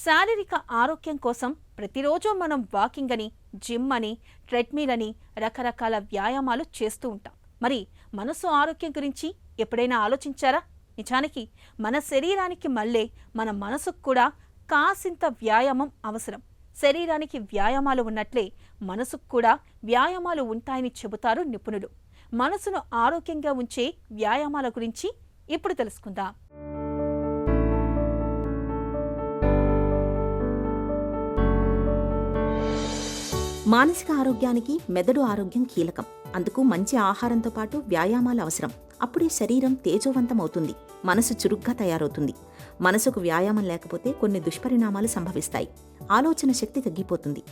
శారీరక ఆరోగ్యం కోసం ప్రతిరోజు మనం వాకింగ్ అని, జిమ్ అని, ట్రెడ్మిల్ అని రకరకాల వ్యాయామాలు చేస్తూ ఉంటాం. మరి మనసు ఆరోగ్యం గురించి ఎప్పుడైనా ఆలోచించారా? నిజానికి మన శరీరానికి మళ్ళే మన మనసుకు కూడా కాసింత వ్యాయామం అవసరం. శరీరానికి వ్యాయామాలు ఉన్నట్లే మనసుకు కూడా వ్యాయామాలు ఉంటాయని చెబుతారు నిపుణులు. మనసును ఆరోగ్యంగా ఉంచే వ్యాయామాల గురించి ఇప్పుడు తెలుసుకుందాం. మానసిక ఆరోగ్యానికి మెదడు ఆరోగ్యం కీలకం. అందుకు మంచి ఆహారంతో పాటు వ్యాయామాలు అవసరం. అప్పుడే శరీరం తేజోవంతం అవుతుంది, మనసు చురుగ్గా తయారవుతుంది. మనసుకు వ్యాయామం లేకపోతే కొన్ని దుష్పరిణామాలు సంభవిస్తాయి. ఆలోచన శక్తి తగ్గిపోతుంది.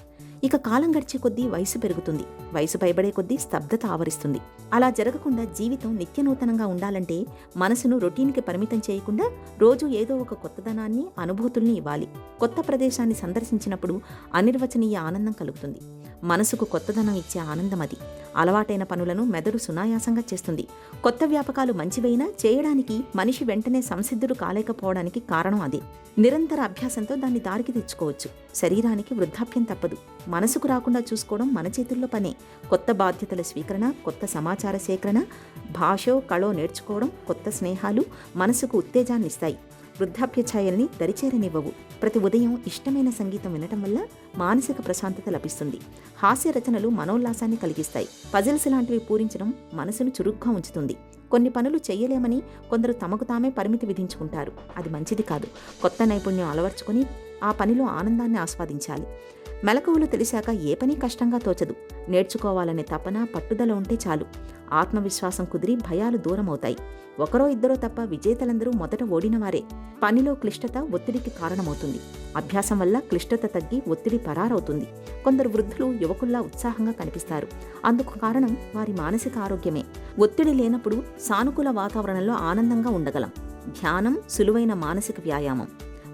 ఇక కాలం గడిచే కొద్దీ వయసు పెరుగుతుంది. వయసు పైబడే కొద్దీ స్తబ్దత ఆవరిస్తుంది. అలా జరగకుండా జీవితం నిత్యనూతనంగా ఉండాలంటే మనసును రొటీన్కి పరిమితం చేయకుండా రోజు ఏదో ఒక కొత్తదనాన్ని, అనుభూతుల్ని ఇవ్వాలి. కొత్త ప్రదేశాన్ని సందర్శించినప్పుడు అనిర్వచనీయ ఆనందం కలుగుతుంది. మనసుకు కొత్తదనం ఇచ్చే ఆనందం అది. అలవాటైన పనులను మెదడు సునాయాసంగా చేస్తుంది. కొత్త వ్యాపకాలు మంచివైనా చేయడానికి మనిషి వెంటనే సంసిద్ధుడు కాలేకపోవడానికి కారణం అదే. నిరంతర అభ్యాసంతో దాన్ని దారికి తెచ్చుకోవచ్చు. శరీరానికి వృద్ధాప్యం తప్పదు. మనసుకు రాకుండా చూసుకోవడం మన చేతుల్లో పనే. కొత్త బాధ్యతల స్వీకరణ, కొత్త సమాచార సేకరణ, భాషో కళో నేర్చుకోవడం, కొత్త స్నేహాలు మనసుకు ఉత్తేజాన్నిస్తాయి. వృద్ధాప్య ఛాయల్ని దరిచేరనివ్వవు. ప్రతి ఉదయం ఇష్టమైన సంగీతం వినటం వల్ల మానసిక ప్రశాంతత లభిస్తుంది. హాస్య రచనలు మనోల్లాసాన్ని కలిగిస్తాయి. పజిల్స్ లాంటివి పూరించడం మనసును చురుగ్గా ఉంచుతుంది. కొన్ని పనులు చెయ్యలేమని కొందరు తమకు తామే పరిమితి విధించుకుంటారు. అది మంచిది కాదు. కొత్త నైపుణ్యం అలవర్చుకొని ఆ పనిలో ఆనందాన్ని ఆస్వాదించాలి. మెలకువలు తెలిసాక ఏ పని కష్టంగా తోచదు. నేర్చుకోవాలనే తపన, పట్టుదల ఉంటే చాలు. ఆత్మవిశ్వాసం కుదిరి భయాలు దూరమవుతాయి. ఒకరో ఇద్దరో తప్ప విజేతలందరూ మొదట ఓడినవారే. పనిలో క్లిష్టత ఒత్తిడికి కారణమవుతుంది. అభ్యాసం వల్ల క్లిష్టత తగ్గి ఒత్తిడి పరారవుతుంది. కొందరు వృద్ధులు యువకుల్లా ఉత్సాహంగా కనిపిస్తారు. అందుకు కారణం వారి మానసిక ఆరోగ్యమే. ఒత్తిడి లేనప్పుడు సానుకూల వాతావరణంలో ఆనందంగా ఉండగలం. ధ్యానం సులువైన మానసిక వ్యాయామం.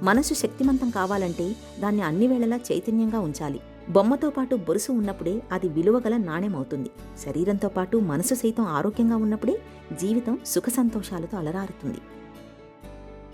మనసు శక్తిమంతం కావాలంటే దాన్ని అన్ని వేళలా చైతన్యంగా ఉంచాలి. బొమ్మతో పాటు బొరుసు ఉన్నప్పుడే అది విలువగల నాణ్యమవుతుంది. శరీరంతో పాటు మనసు సైతం ఆరోగ్యంగా ఉన్నప్పుడే జీవితం సుఖ సంతోషాలతో అలరారుతుంది.